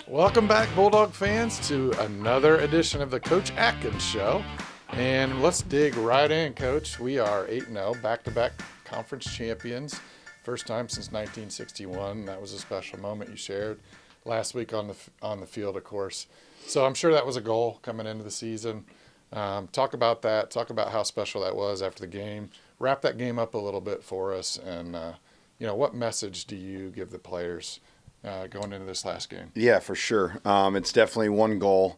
Welcome back, Bulldog fans, to another edition of the Coach Adkins Show. And let's dig right in, Coach. We are 8-0, back-to-back conference champions. First time since 1961. That was a special moment you shared last week on the field, of course. So I'm sure that was a goal coming into the season. Talk about that. Talk about how special that was after the game. Wrap that game up a little bit for us. And, what message do you give the players going into this last game? Yeah, for sure. It's definitely one goal,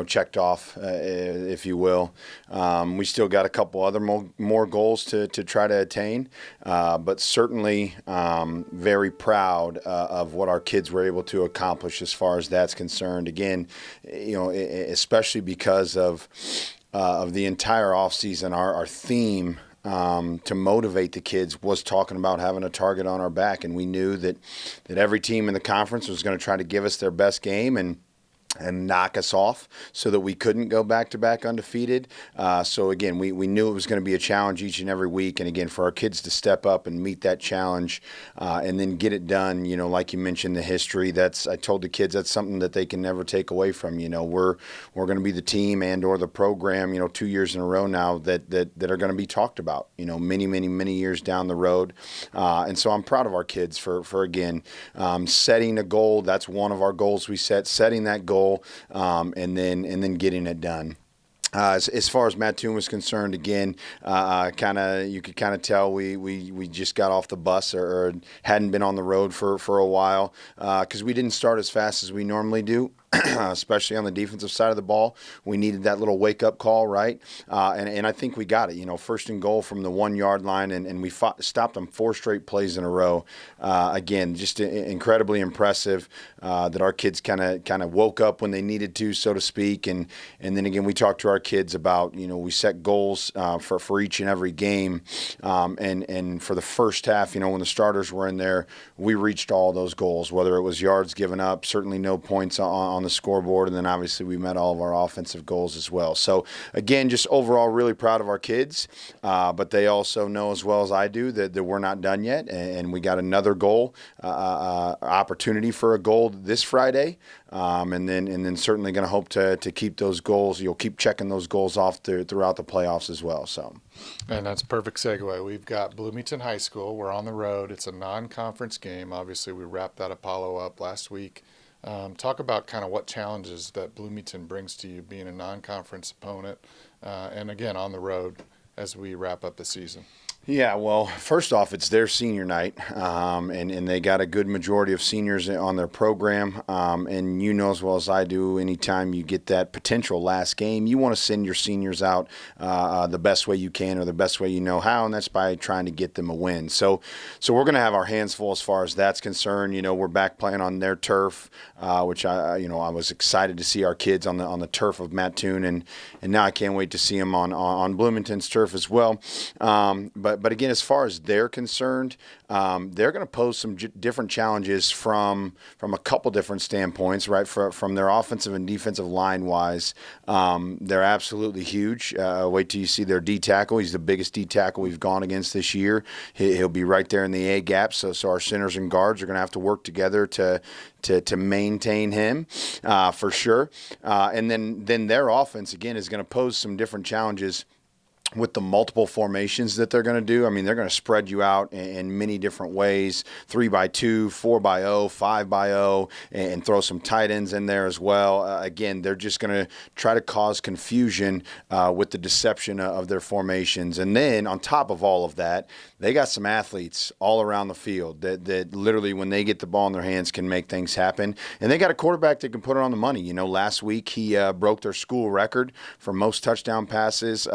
checked off, if you will. We still got a couple other more goals to try to attain, but certainly very proud of what our kids were able to accomplish as far as that's concerned. Again, especially because of the entire offseason, our theme to motivate the kids was talking about having a target on our back, and we knew that every team in the conference was going to try to give us their best game and knock us off so that we couldn't go back-to-back undefeated. So, again, we knew it was going to be a challenge each and every week. And, again, for our kids to step up and meet that challenge and then get it done, like you mentioned, the history, I told the kids that's something that they can never take away from. We're going to be the team and or the program, 2 years in a row now that are going to be talked about, many, many, many years down the road. And so I'm proud of our kids for again, setting a goal. That's one of our goals we set, setting that goal. And then getting it done. As far as Mattoon was concerned, again, you could kind of tell we just got off the bus or hadn't been on the road for a while because we didn't start as fast as we normally do. Especially on the defensive side of the ball. We needed that little wake-up call, right? And I think we got it. First and goal from the 1-yard line, and we stopped them 4 straight plays in a row. Again, just incredibly impressive that our kids kind of woke up when they needed to, so to speak. And then, again, we talked to our kids about, we set goals for each and every game. And for the first half, when the starters were in there, we reached all those goals, whether it was yards given up, certainly no points on the scoreboard, and then obviously we met all of our offensive goals as well. So again, just overall really proud of our kids, but they also know as well as I do that we're not done yet, and we got another goal, opportunity for a goal this Friday, and then certainly going to hope to keep those goals. You'll keep checking those goals off throughout the playoffs as well. So. And that's a perfect segue. We've got Bloomington High School. We're on the road. It's a non-conference game. Obviously, we wrapped that Apollo up last week. Talk about kind of what challenges that Bloomington brings to you being a non-conference opponent and, again, on the road as we wrap up the season. Yeah, well, first off, it's their senior night, and they got a good majority of seniors on their program. And you know as well as I do, anytime you get that potential last game, you want to send your seniors out the best way you can or the best way you know how, and that's by trying to get them a win. So we're going to have our hands full as far as that's concerned. We're back playing on their turf, which I was excited to see our kids on the turf of Mattoon, and now I can't wait to see them on Bloomington's turf as well. But again, as far as they're concerned, they're going to pose some different challenges from a couple different standpoints, right? From their offensive and defensive line wise, they're absolutely huge. Wait till you see their D tackle. He's the biggest D tackle we've gone against this year. He'll be right there in the A gap. So our centers and guards are going to have to work together to maintain him for sure. And then their offense again is going to pose some different challenges with the multiple formations that they're going to do. I mean, they're going to spread you out in many different ways, 3x2, 4x0, 5x0, and throw some tight ends in there as well. Again, they're just going to try to cause confusion with the deception of their formations. And then on top of all of that, they got some athletes all around the field that literally, when they get the ball in their hands, can make things happen. And they got a quarterback that can put it on the money. Last week he broke their school record for most touchdown passes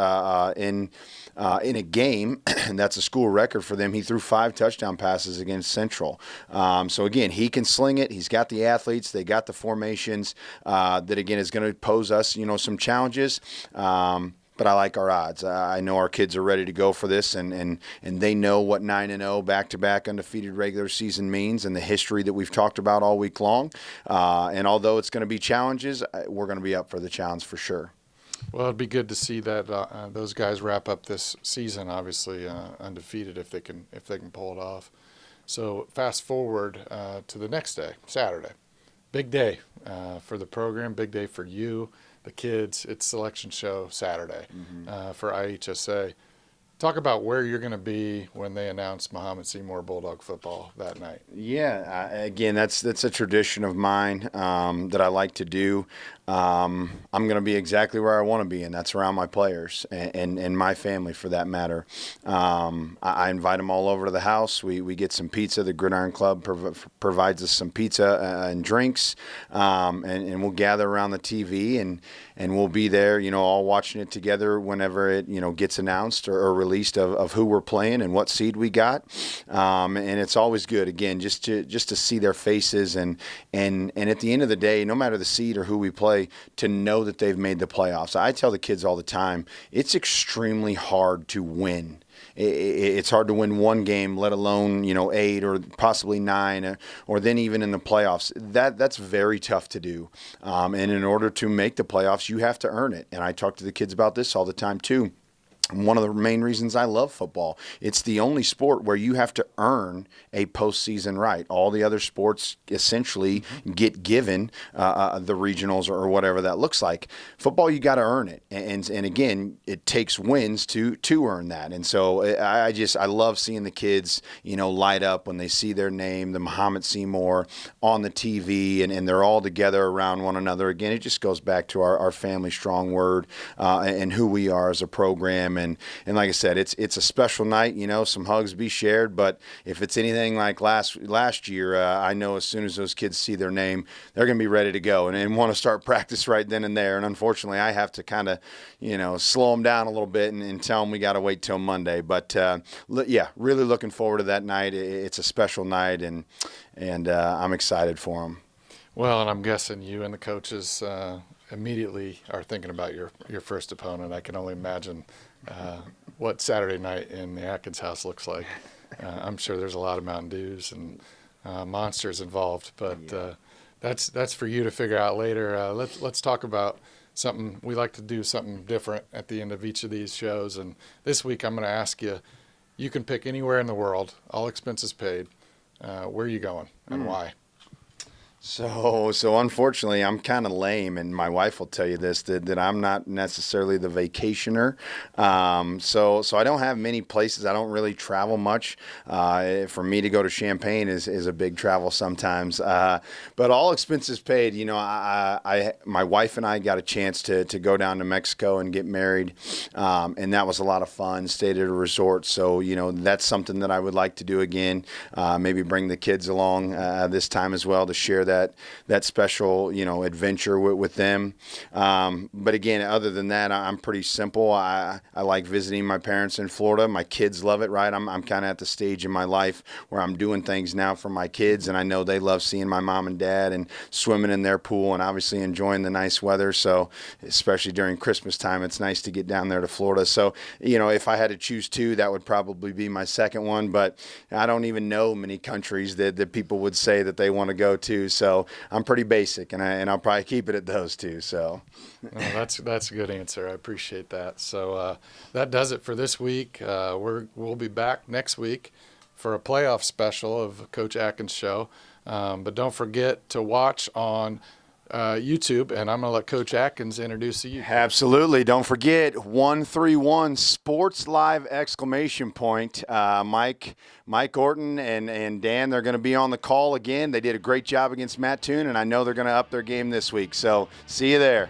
in a game, and that's a school record for them. He threw 5 touchdown passes against Central. So, again, he can sling it. He's got the athletes. They got the formations that, again, is going to pose us, some challenges. But I like our odds. I know our kids are ready to go for this, and they know what 9-0 back-to-back undefeated regular season means and the history that we've talked about all week long. And although it's going to be challenges, we're going to be up for the challenge for sure. Well, it'd be good to see that those guys wrap up this season, obviously undefeated, if they can pull it off. So fast forward to the next day, Saturday. big day for the program, big day for you, the kids. It's selection show Saturday for IHSA. Talk about where you're going to be when they announce Mahomet-Seymour Bulldog football that night. Yeah, again, that's a tradition of mine that I like to do. I'm going to be exactly where I want to be, and that's around my players and my family, for that matter. I invite them all over to the house. We get some pizza. The Gridiron Club provides us some pizza and drinks, and we'll gather around the TV and we'll be there, all watching it together whenever it, gets announced or released of who we're playing and what seed we got. And it's always good, again, just to see their faces and at the end of the day, no matter the seed or who we play, to know that they've made the playoffs. I tell the kids all the time, it's extremely hard to win. It's hard to win one game, let alone 8 or possibly 9, or then even in the playoffs. That's very tough to do. And in order to make the playoffs, you have to earn it. And I talk to the kids about this all the time too. One of the main reasons I love football, it's the only sport where you have to earn a postseason right. All the other sports essentially get given the regionals or whatever that looks like. Football, you got to earn it, and again, it takes wins to earn that. And so I love seeing the kids light up when they see their name, the Mahomet-Seymour, on the TV, and they're all together around one another. Again, it just goes back to our family strong word and who we are as a program. And like I said, it's a special night. Some hugs be shared. But if it's anything like last year, I know as soon as those kids see their name, they're going to be ready to go and want to start practice right then and there. And unfortunately, I have to kind of slow them down a little bit and tell them we got to wait till Monday. But yeah, really looking forward to that night. It's a special night, and I'm excited for them. Well, and I'm guessing you and the coaches immediately are thinking about your first opponent. I can only imagine what Saturday night in the Atkins house looks like. I'm sure there's a lot of Mountain Dews and monsters involved, but that's for you to figure out later. Let's talk about something. We like to do something different at the end of each of these shows, and this week I'm going to ask you. You can pick anywhere in the world, all expenses paid. Where are you going and why? So unfortunately, I'm kind of lame, and my wife will tell you this, that I'm not necessarily the vacationer. So I don't have many places. I don't really travel much. For me to go to Champaign is a big travel sometimes. But all expenses paid. My wife and I got a chance to go down to Mexico and get married, and that was a lot of fun. Stayed at a resort, so that's something that I would like to do again. Maybe bring the kids along this time as well to share that special adventure with them. But again, other than that, I'm pretty simple. I like visiting my parents in Florida. My kids love it, right? I'm kind of at the stage in my life where I'm doing things now for my kids, and I know they love seeing my mom and dad and swimming in their pool and obviously enjoying the nice weather. So especially during Christmas time, it's nice to get down there to Florida. So if I had to choose two, that would probably be my second one. But I don't even know many countries that people would say that they want to go to. So I'm pretty basic, and I'll probably keep it at those two. So that's a good answer. I appreciate that. So that does it for this week. We'll be back next week for a playoff special of Coach Adkins Show. But don't forget to watch on YouTube, and I'm going to let Coach Adkins introduce you. Absolutely. Don't forget 131 Sports Live ! Mike Orton and Dan, they're going to be on the call again. They did a great job against Mattoon, and I know they're going to up their game this week. So see you there.